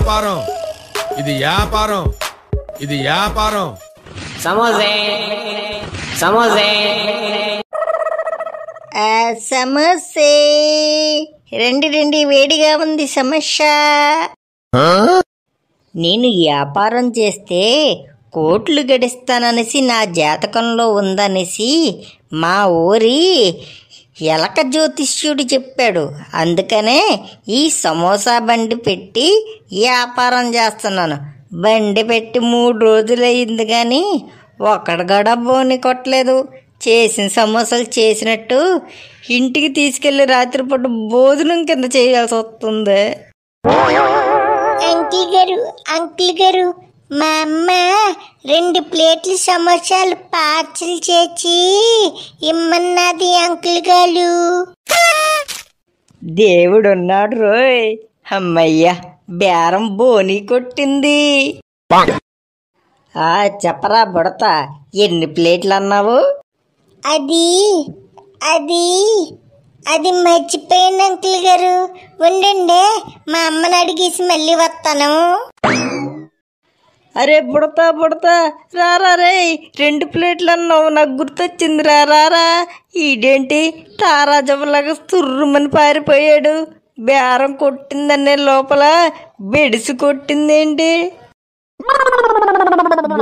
వ్యాపారం, ఇది వ్యాపారం, ఇది వ్యాపారం. సమోసే సమోసే సమోసే రండి రండి, వేడిగా ఉంది సమస్య. నేను వ్యాపారం చేస్తే కోట్లు గడిస్తాననేసి నా జాతకంలో ఉందనేసి మా ఊరి ఎలక జ్యోతిష్యుడు చెప్పాడు. అందుకనే ఈ సమోసా బండి పెట్టి వ్యాపారం చేస్తున్నాను. బండి పెట్టి 3 రోజులయ్యింది కానీ ఒక్కడు కూడా బోని కొట్టలేదు. చేసిన సమోసాలు చేసినట్టు ఇంటికి తీసుకెళ్ళి రాత్రిపూట భోజనం కింద చేయాల్సి వస్తుంది. అంకిల్ గారు మా అమ్మ 2 ప్లేట్లు సమోసాలు పార్సిల్ చేసి ఇమ్మన్నది అంకుల్ గారు. దేవుడున్నాడు రోయ్, అమ్మయ్య బేరం బోని కొట్టింది. చెప్పరా బుడత, ఎన్ని ప్లేట్లు అన్నావు? అది మర్చిపోయాను అంకుల్ గారు. ఉండండి, మా అమ్మని అడిగేసి మళ్ళీ వస్తాను. అరే బుడతా రారా రే, 2 ప్లేట్లు అన్నావు, నాకు గుర్తొచ్చింది. రారా, ఈడేంటి తారాజవలాగా తుర్రుమని పారిపోయాడు. బేరం కొట్టిందనే లోపల బెడిసి కొట్టిందేంటి?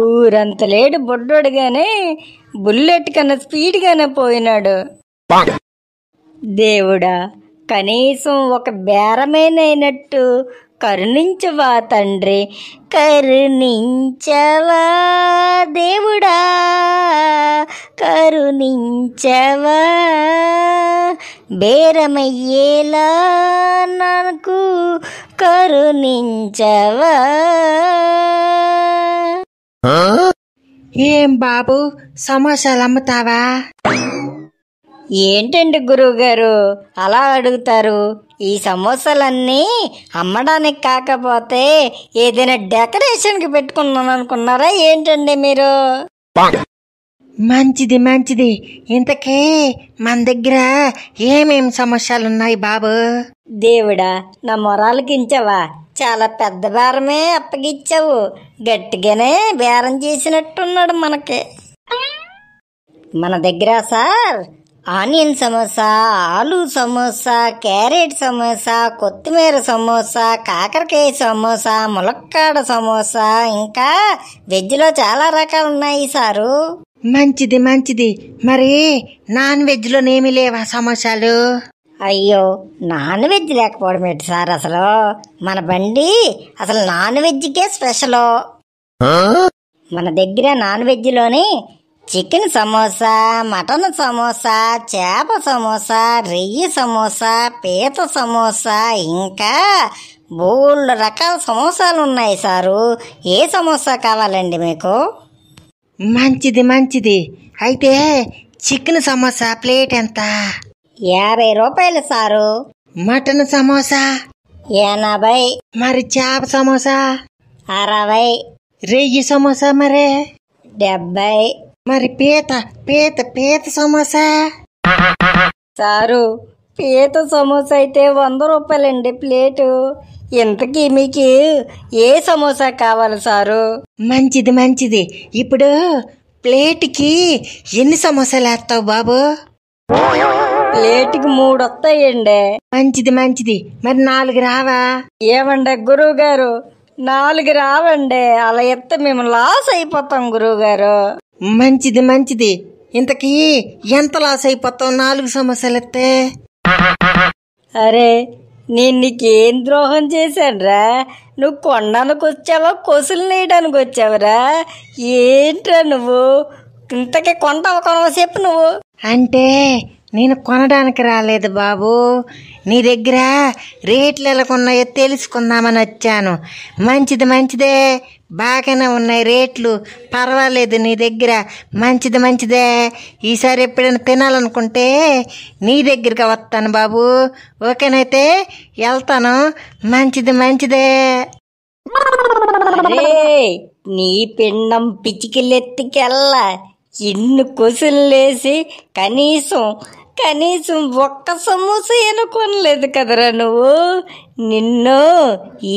ఊరంత లేడు బొడ్డోడుగానే బుల్లెట్ కన్నా స్పీడ్గానే పోయినాడు. దేవుడా, కనీసం ఒక బేరమేనైనట్టు కరుణించవా తండ్రి, కరుణించవా దేవుడా, కరుణించవా, బేరమయ్యేలా నాకు కరుణించవా. ఏం బాబు, సమోసాలు అమ్ముతావా? ఏంటండి గురువుగారు అలా అడుగుతారు? ఈ సమోసాలన్నీ అమ్మడానికి కాకపోతే ఏదైనా డెకరేషన్కి పెట్టుకున్నాను అనుకున్నారా ఏంటండి మీరు? మంచిది. ఇంతకీ మన దగ్గర ఏమేం సమస్యలు ఉన్నాయి బాబు? దేవుడా, నా మొరాలకించావా? చాలా పెద్ద బేరమే అప్పగిచ్చావు. గట్టిగానే బేరం చేసినట్టున్నాడు మనకి. మన దగ్గర sir onion samosa, aloo samosa, carrot samosa, కొత్తిమీర సమోసా, కాకరకాయ సమోసా, ములక్కాడ సమోసా, ఇంకా వెజ్లో చాలా రకాలు ఉన్నాయి సారు. మంచిది. మరి నాన్ వెజ్లోనేమి లేవా సమోసాలు? అయ్యో, నాన్ వెజ్ లేకపోవడం ఏంటి సార్? అసలు మన బండి అసలు నాన్ వెజ్కే స్పెషల్. మన దగ్గర నాన్ వెజ్లోని చికెన్ సమోసా, మటన్ సమోసా, చేప సమోసా, రొయ్యి సమోసా, పీత సమోసా, ఇంకా బోల్డ్ రకాల సమోసాలు ఉన్నాయి సారు. ఏ సమోసా కావాలండి మీకు? మంచిది. అయితే చికెన్ సమోసా ప్లేట్ ఎంత? 50 రూపాయలు సారు. మటన్ సమోసా? 80. మరి చేప సమోసా? 60. రొయ్యి సమోసా మరి? 70. మరి పీత సమోసా? సారు, పీత సమోసా అయితే 100 రూపాయలండి ప్లేటు. ఇంతకీ మీకు ఏ సమోసా కావాలి సారు? మంచిది. ఇప్పుడు ప్లేట్కి ఎన్ని సమోసాలు వేస్తావు బాబు? ప్లేట్కి 3 వస్తాయండి. మంచిది. మరి 4 రావా? ఏమండి గురువు గారు, 4 రావండి. అలా ఎత్తే మేము లాస్ అయిపోతాం గురువు గారు. మంచిది. ఇంతకీ ఎంత లాస్ అయిపోతావు 4 సమోసాలు ఎత్తే? అరే, నేను నీకేం ద్రోహం చేశానురా? నువ్వు కొనడానికి వచ్చావా, కొసులు నేయడానికి వచ్చావురా? ఏంట్రా నువ్వు? ఇంతకీ కొనవా చెప్పు నువ్వు. అంటే నేను కొనడానికి రాలేదు బాబు, నీ దగ్గర రేట్లు ఎలా ఉన్నాయో తెలుసుకుందామని వచ్చాను. మంచిదే, బాగానే ఉన్నాయి రేట్లు, పర్వాలేదు నీ దగ్గర. మంచిదే. ఈసారి ఎప్పుడైనా తినాలనుకుంటే నీ దగ్గరికి వస్తాను బాబు. ఓకేనైతే వెళ్తాను. మంచిదే. నీ పిండం పిచ్చికిలెత్తికెళ్ళ ఇన్ని కొసులేసి కనీసం కనీసం ఒక్క సమోసా కొనలేదు కదరా నువ్వు. నిన్ను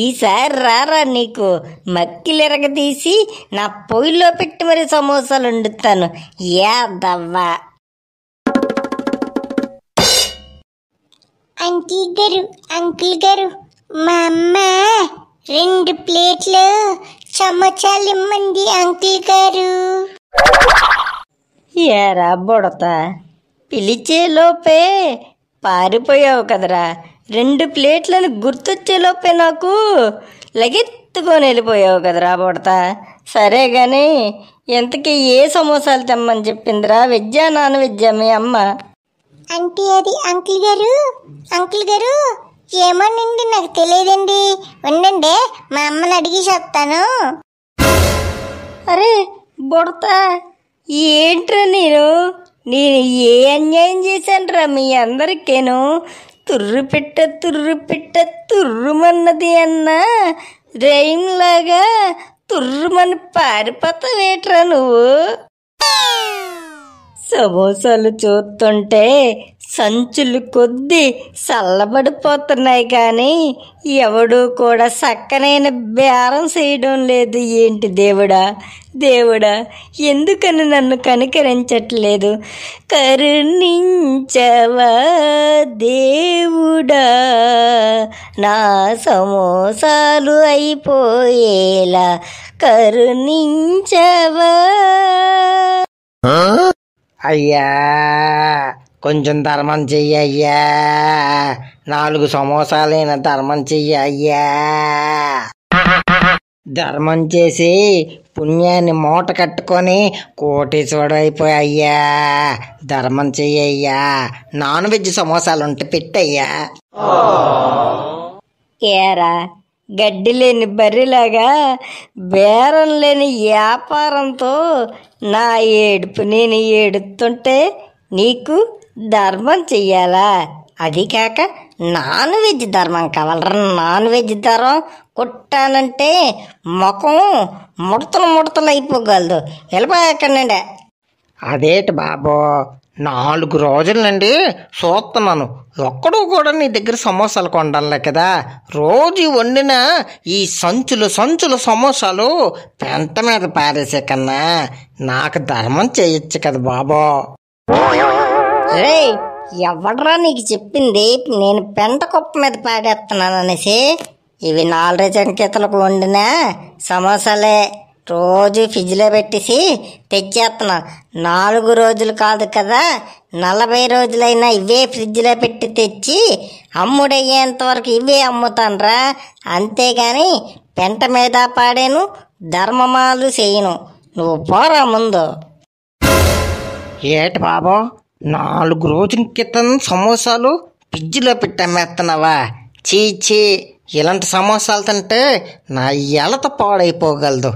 ఈసారి రారా, నీకు మక్కిలిరగదీసి నా పొయ్యిలో పెట్టి మరి సమోసాలు వండుతాను. యాదవ్వా. అంకుల్ గారు మా అమ్మ 2 ప్లేట్లు సమోసాలు ఇమ్మంది అంకుల్ గారు. ఏరా బుడత, పిలిచే లోపే పారిపోయావు కదరా. 2 ప్లేట్లను గుర్తొచ్చే లోపే నాకు లగెత్తుకొని వెళ్ళిపోయావు కదరా బుడత. సరే గాని ఎంతకీ ఏ సమోసాలు తెమ్మని చెప్పిందిరా? వెజ్జా నాన్ వెజ్జా మీ అమ్మ? అంటే అది అంకుల్ గారు ఏమోనండి, నాకు తెలియదండి. ఉండండి, మా అమ్మని అడిగి చెప్తాను. అరే బుడత, ఏంట్రా నేను ఏ అన్యాయం చేశానురా మీ అందరికేను? తుర్రు పిట్ట తుర్రుమన్నది అన్న రైమ్లాగా తుర్రుమని పారిపోతావేట్రా నువ్వు? సమోసాలు చూస్తుంటే సంచులు కొద్దీ చల్లబడిపోతున్నాయి, కానీ ఎవడూ కూడా చక్కనైన బేరం చేయడం లేదు. ఏంటి దేవుడా, ఎందుకని నన్ను కనికరించట్లేదు? కరుణించవా దేవుడా, నా సమోసాలు అయిపోయేలా కరుణించవా. అయ్యా, కొంచెం ధర్మం చెయ్యయ్యా. 4 సమోసాలైన ధర్మం చెయ్యయ్యా. ధర్మం చేసి పుణ్యాన్ని మూట కట్టుకొని కోటీశ్వరుడు అయిపోయయ్యా. ధర్మం చెయ్యయ్యా. నాన్ వెజ్ సమోసాలు ఉంటే పెట్టయ్యా. ఏరా గడ్డి లేని బర్రెలాగా బేరం లేని వ్యాపారంతో నా ఏడుపు నేను ఏడుతుంటే నీకు ధర్మం చెయ్యాలా? అది కాక నాన్ వెజ్ ధర్మం కావాలరా? నాన్ వెజ్ ధర్మం కొట్టానంటే ముఖం ముడతలు అయిపోగలదు. వెళ్ళిపోయాకనండి. అదేంటి బాబు, 4 రోజుల నుండి చూస్తున్నాను, ఒక్కడూ కూడా నీ దగ్గర సమోసాలు కొండాలే కదా. రోజు వండిన ఈ సంచులు సమోసాలు పెంట మీద పారేసే కన్నా నాకు ధర్మం చేయొచ్చు కదా బాబు. రే, ఎవడ్రా నీకు చెప్పింది నేను పెంట కుప్ప మీద పాడేస్తున్నాను అనేసి? ఇవి 4 సంకేతాలకు వండిన సమోసాలే. రోజు ఫ్రిడ్జ్లో పెట్టేసి తెచ్చేస్తున్నాను. 4 రోజులు కాదు కదా, 40 రోజులైనా ఇవే ఫ్రిడ్జ్లో పెట్టి తెచ్చి అమ్ముడయ్యేంత వరకు ఇవే అమ్ముతానురా. అంతేగాని పెంట మీద పాడాను, ధర్మమాలు చేయను. నువ్వు పోరా ముందు. ఏటి బాబు, 4 రోజుల క్రితం సమోసాలు ఫ్రిడ్జ్లో పెట్టి అమ్మేస్తున్నావా? చీ, ఇలాంటి సమోసాలు తింటే నా ఎలత పాడైపోగలదు.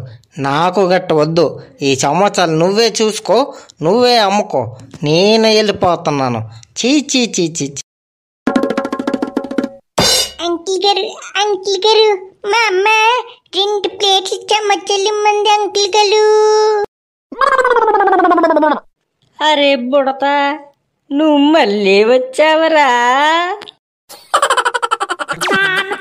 నాకు గట్ట వద్దు. ఈ సమోసాలు నువ్వే చూసుకో, నువ్వే అమ్ముకో, నేను వెళ్ళిపోతున్నాను. చీ. అంకుల్ గారు మా అమ్మ 2 ప్లేట్లు సమోసాలు ఇమ్మంది అంకుల్ గారు. అరే బుడత, నువ్వు మళ్ళీ వచ్చావరా? నాన్న